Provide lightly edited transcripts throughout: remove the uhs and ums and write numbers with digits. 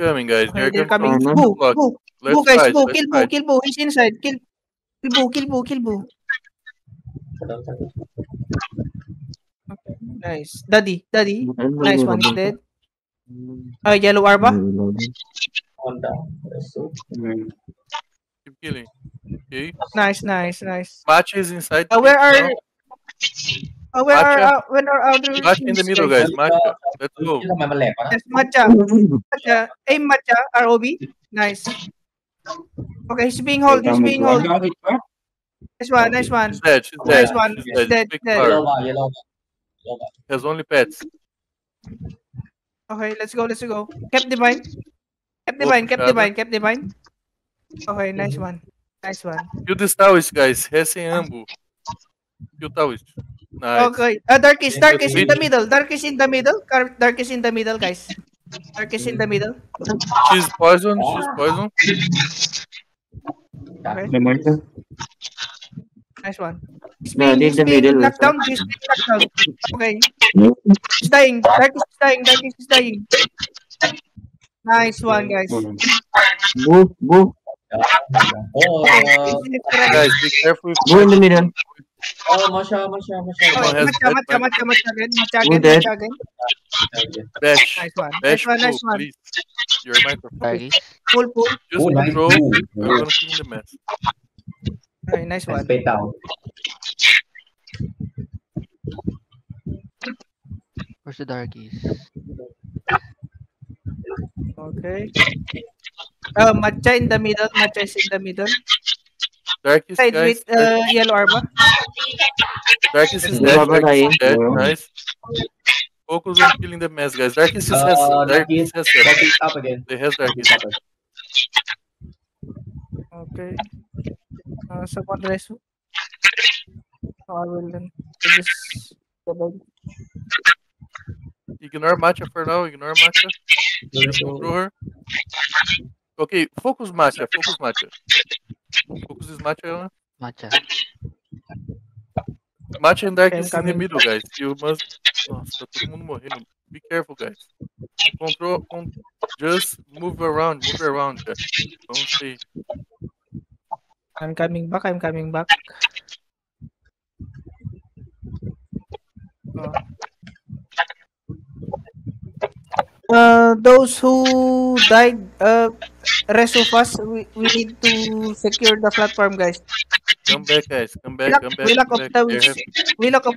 coming, guys. Okay, they're coming. coming. Boo, Block. boo. Let's Boo, guys, fight. boo. Let's Kill boo, fight. kill boo. He's inside. Kill boo, kill boo, kill boo. Okay, nice. Daddy. Nice one, he's dead. Yellow Arba. Keep killing. Okay. Nice. Matcha is inside. Where are now. where are other Matcha in the middle, guys. Matcha. Let's go. Yes, Matcha. Aim Matcha. ROB. Nice. Okay, he's being hold. Nice one. She's dead. Nice one. She's Dead. Yellow. Has only pets. Okay, let's go. Kept the mine. Okay, nice one. Kill this Taoist, guys. Hesse Ambu. Kill Taoist. Nice. Okay. Darkest in the middle. Darkest in the middle, guys. Darkest in the middle. She's poison. Okay. Nice one. He's No, being in the middle. knocked down. Okay. He's dying. Darkest is dying. Nice one, guys. Boo. Guys, be careful. Boo in the middle. Masha. Matcha again. Bash. Nice one. Bash, Nice one. please. Your microphone. Pull. Just control. I'm gonna clean the mess. Okay, nice one. Where's the darkies? Okay. Matcha in the middle. Matcha is in the middle. Darkest, Side guys. with Yellow Arba. Darkest is Yellow dead. Arba Darkest is dead. dying. Nice. Focus on killing the mess, guys. Darkest has Darkest up again. They has Darkest. Okay. Someone rest. I will then just Ignore Matcha for now. Just control her. Okay, focus Matcha. Focus is Matcha. Matcha. Matcha and Darkest in the middle, guys. You must. Nossa, todo mundo morrendo. Be careful, guys. Control. Just move around, guys. Don't stay. I'm coming back. Those who died, rest of us, we need to secure the platform, guys. Come back, guys. Come back. We lock up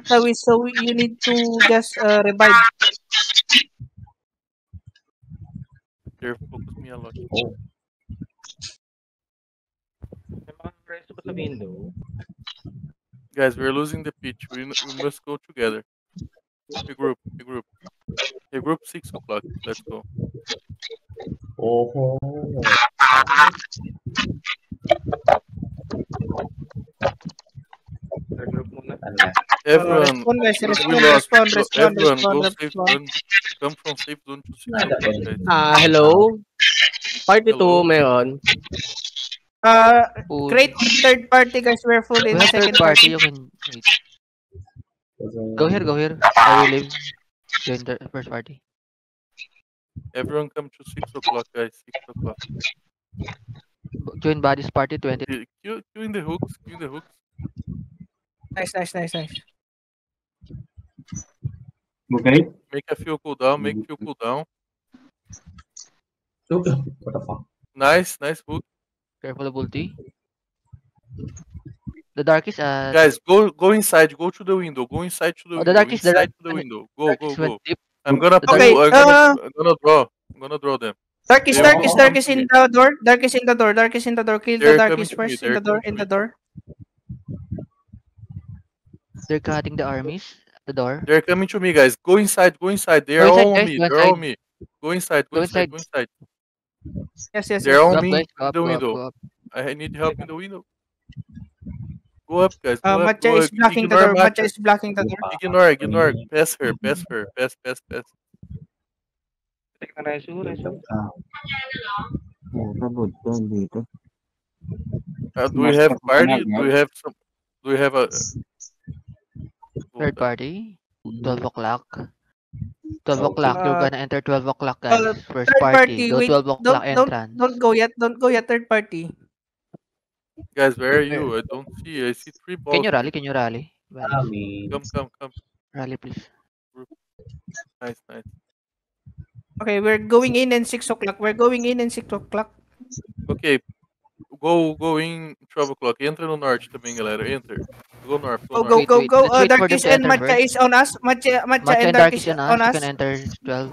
the wish, so you need to just revive. Here, focus me a lot. Guys, we're losing the pitch. We must go together. Regroup. Regroup 6 o'clock. Let's go. Everyone, Respond. everyone, go safe zone. Come from safe zone to 6 o'clock, guys. Hello? Party Hello. 2 meron. Create third party, guys. We're full in We have second third party. You can wait. Go here. I will leave. Join the first party. Everyone come to 6 o'clock, guys. 6 o'clock. Join body's party 20. Queue in the hooks. Nice. Okay. Make a fuel cooldown. What the fuck? Nice hook. Careful of ulti. The darkies Guys, go inside. Go to the window. Go inside to the window. the darkies, Inside to the window. Go. went deep. I'm gonna Okay, I'm gonna draw. I'm gonna draw them. Darkest in the door. Darkest in the door. Kill the They're darkest coming to me, first they're coming in to the door. They're cutting the armies. The door. They're coming to me, guys. Go inside. They are Go inside, all on guys, me. go They're all inside. me. Go inside. Yes. They're on Go up, me. guys. Go up, The go up, window. go up. I need help in the window. Go up, guys. Go up. Matcha is blocking the door. Matcha is blocking the door. Ignore. Pass her. Pass. Do we have party? Do we have a Third party. 12 o'clock. 12 o'clock. You're Uh, gonna enter 12 o'clock, guys. First third party. party, Go wait. 12 o'clock entrance. Don't go yet. Don't go yet. Third party. Guys, where are Where? you? I don't see. I see 3 Can balls you here. rally? Can you rally? Vanish. Come. Rally, please. Nice. Okay, we're going in 6 o'clock. We're going in 6 o'clock. Ok, go in 12 o'clock. Entra no norte também, galera. Enter. Go north, go Go, north. go, go, Wait. go. Let's wait for them Darkish to and enter Matcha first. is on us. Matcha Matcha and and Darkish Darkish on on us. You us. can enter 12.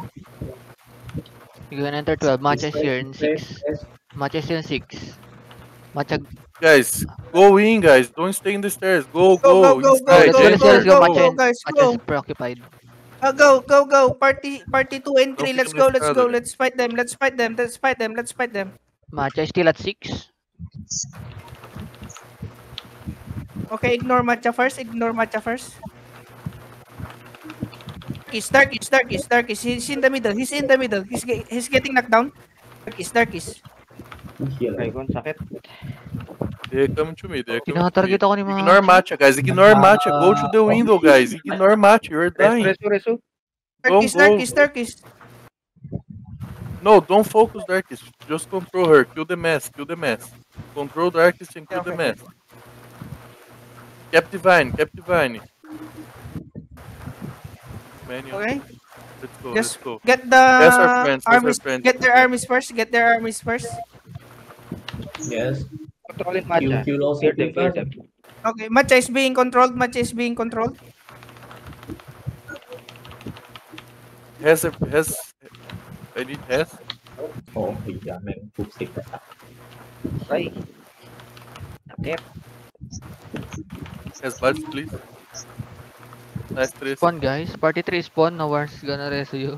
You can enter 12. Matcha is here in 6. Matcha is here in 6. Matcha. Guys, go in, guys. Don't stay in the stairs. Go Go, inside. Let's Enter. go. go, Matcha, guys, Matcha's go. preoccupied. Go. Party 2 and 3. Don't Let's fica go. no estado, Let's fight them. Matcha is still at 6. Okay, ignore Matcha first. Darkish. He's in the middle. He's getting knocked down. Darkish. Ay, kung sakit. They're coming to me. Tinatarget ako ni Matcha. Ignore Matcha, guys. Ignore Matcha. Go to the window, guys. Ignore Matcha. You're dying. Resu. Darkish. No, don't focus Darkest. Just control her. Kill the mess. Control Darkest and kill the mess. Captivine. Manual. Okay. Let's go. Get the That's our friends. armies. Get their armies first. Yes. Controlling Matcha. Kill also Clear them. first. Okay, Matcha is being controlled. I need has. Oh, yeah, man. Poopstick. Ay. Sakit. Has buds, please. Nice trace. Spawn, guys. Party 3 spawn. No one's gonna rescue you.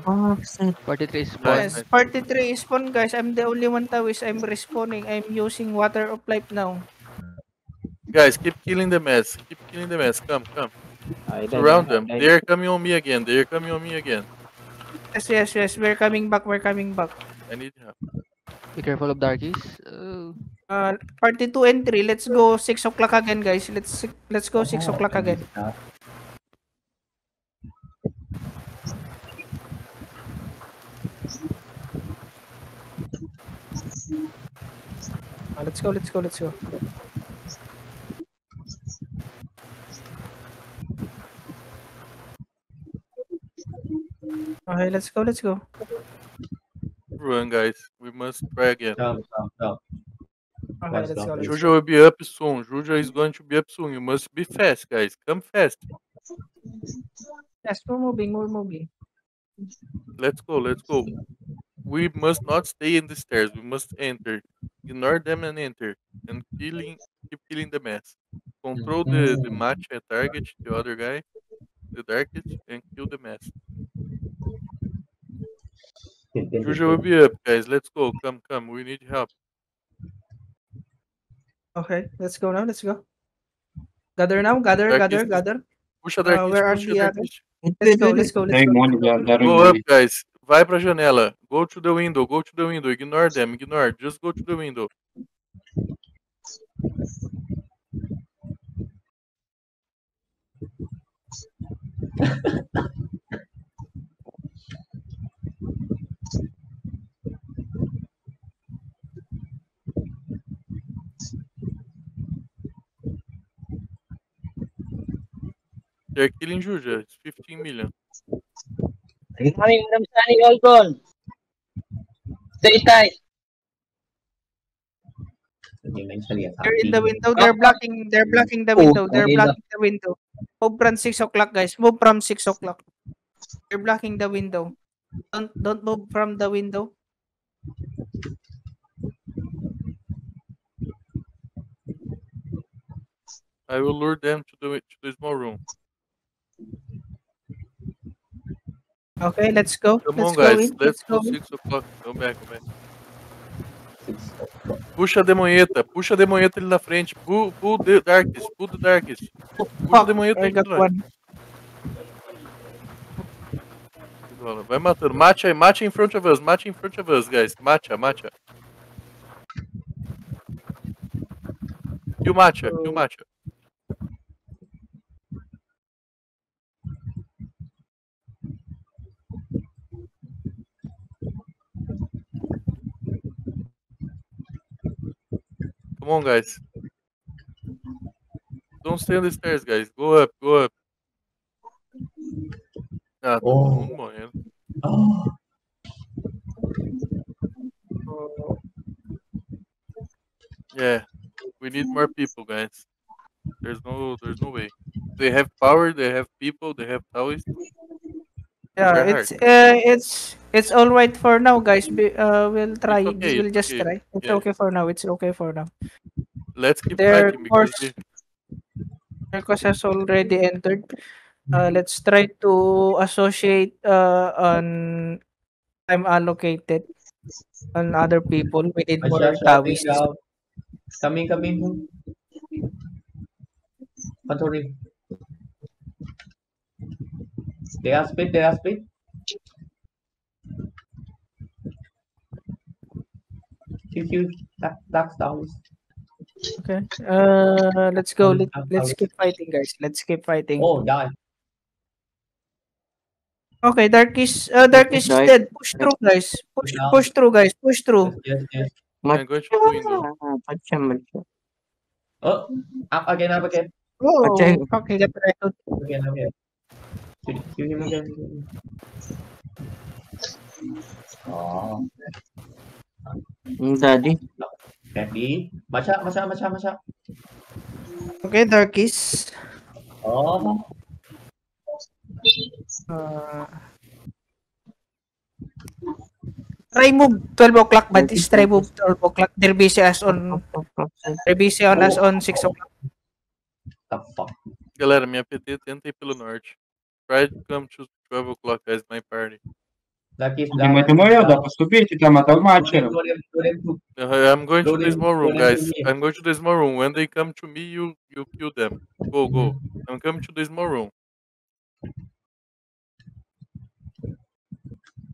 Party 3 spawn. Nice. Yes, party 3 is spawn, guys. I'm the only one Tawis. I'm respawning. I'm using water of life now. Guys, keep killing the mess. Come. Surround them. They're coming on me again. Yes. We're coming back. I need help. Be careful of darkies. Party 2 and 3. Let's go 6 o'clock again, guys. Let's go 6 o'clock again. Let's go. Okay, let's go. Run, guys. We must try again. Come. Okay, let's go. Juja will be up soon. Juja is going to be up soon. You must be fast, guys. Come fast. Yes, we're moving. Let's go. We must not stay in the stairs. We must enter. Ignore them and enter. And keep killing the mess. Control the matcha target, the other guy, the darkest, and kill the mess. Juja will be up, guys. Let's go. Come. We need help. Okay, let's go now. Gather now. Gather. Puxa darkest. Where are Puxa the darkest. Let's go. Go up, guys. Vai pra janela. Go to the window. Ignore them. Just go to the window. They're killing Juja. It's 15 million. Coming from Sunny Olcon. Stay tight. They're in the window. They're blocking the window. Move from 6 o'clock, guys. Move from 6 o'clock. They're blocking the window. Don't move from the window. I will lure them to the small room. Okay, let's go. Come Let's on, go guys. in. Let's go 6 o'clock. Go back. Puxa a demonheta ali na frente. Pull the darkest. Puxa a demonheta I aí got atrás. one. Vai matando. Matcha in front of us, guys. Matcha. Kill Matcha. on, guys. Don't stay on the stairs, guys. Go up, go up. Ah, tá todo mundo morrendo. Oh, Yeah, we need more people, guys. There's no way. They have power, they have people, they have towers. Yeah, Try hard. it's all right for now, guys. We'll try. It's okay, We'll it's just okay. try. It's Yeah. okay for now. It's okay for now. Let's keep Their fighting because course, their course has already entered. Let's try to associate on time allocated on other people. We need more Masha shouting tawis. down. Coming. Controlling. They are split. Q. That's down. Okay. Let's go. Let's keep fighting, guys. Let's keep fighting. Oh, die. Okay, Darkish is Nice. dead. Push through, guys. Push through, guys. Push through. Yes. I'm going through the window. Oh, up again. Oh, Okay. okay, get ready. Again. Kill him again. Oh, Daddy. Daddy. Masha. Okay, Darkish. Oh, Try move 12 o'clock, but this try move 12 o'clock. They're busy on us on 6 o'clock. the fuck. Galera, minha PT tenta ir pelo norte. Try to come to 12 o'clock, guys, my party. That is Думаєте, я да поступите там от матчера. I'm going to the small room, Loading guys. to me. I'm going to the small room. When they come to me, you kill them. Go. I'm coming to the small room.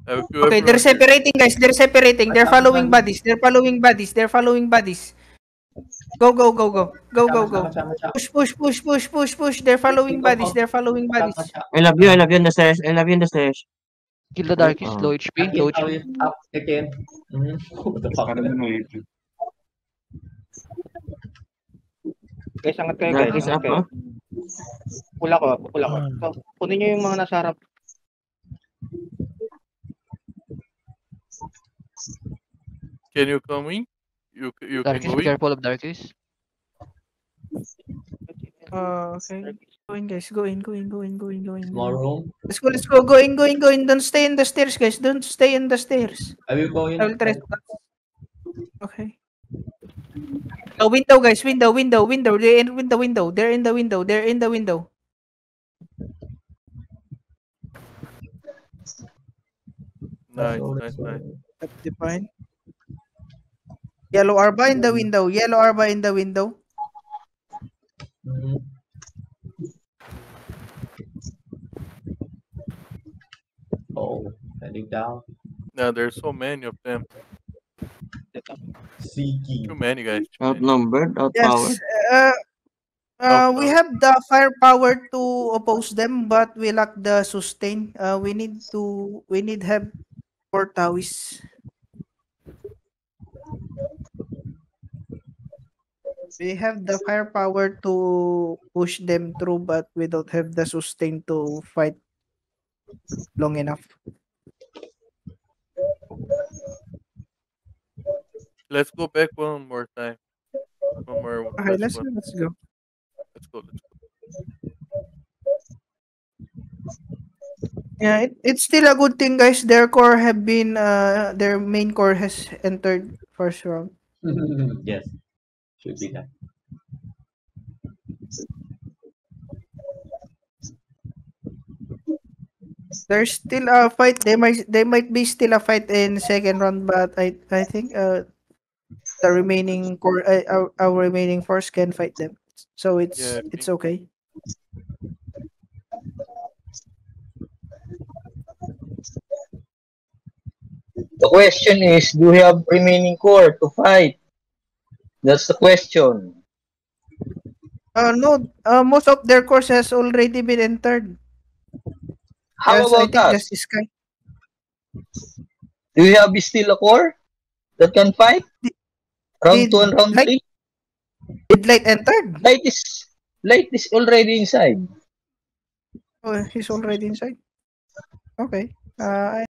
I will kill Okay, they're everyone here. separating, guys. They're separating. They're following bodies. Go. Push. They're following bodies. I love you in the stairs. Kill the Darkies, low HP, low Again, HP. up again. What the fuck? Guys, angat kayo, guys. Angat kayo. Pula ko. So, kunin nyo yung mga nasa harap. Can you come in? You can Darkies, go be in. careful of Darkies. Okay. Go in. Small room. Let's go. Go in. Don't stay in the stairs, guys. Don't stay in the stairs. I will go in. I will try to... Okay. Window, guys. Window. They're in the window. Nice. That's defined. Yellow Arba in the window. Mhm. Oh, heading down. Now there's so many of them. Seeking. Too many, guys. Outnumbered, outpowered. Yes. We have the firepower to oppose them, but we lack the sustain. We need have 4 towis. We have the firepower to push them through, but we don't have the sustain to fight long enough. Let's go back one more time. One more. Okay, last let's one. go. Let's go. Yeah, it's still a good thing, guys. Their core have been their main core has entered first round. Yes, should be that. There's still a fight. They might be still a fight in second round, but I think the remaining core our remaining force can fight them. So it's Yeah, I it's think- okay. The question is, do we have remaining core to fight? That's the question. No, most of their course has already been entered. How Yes, I about think us? just Sky. Do we have still a core that can fight? Round Did- 2 and round like- 3? Did Light entered? Light is already inside. Oh, he's already inside. Okay.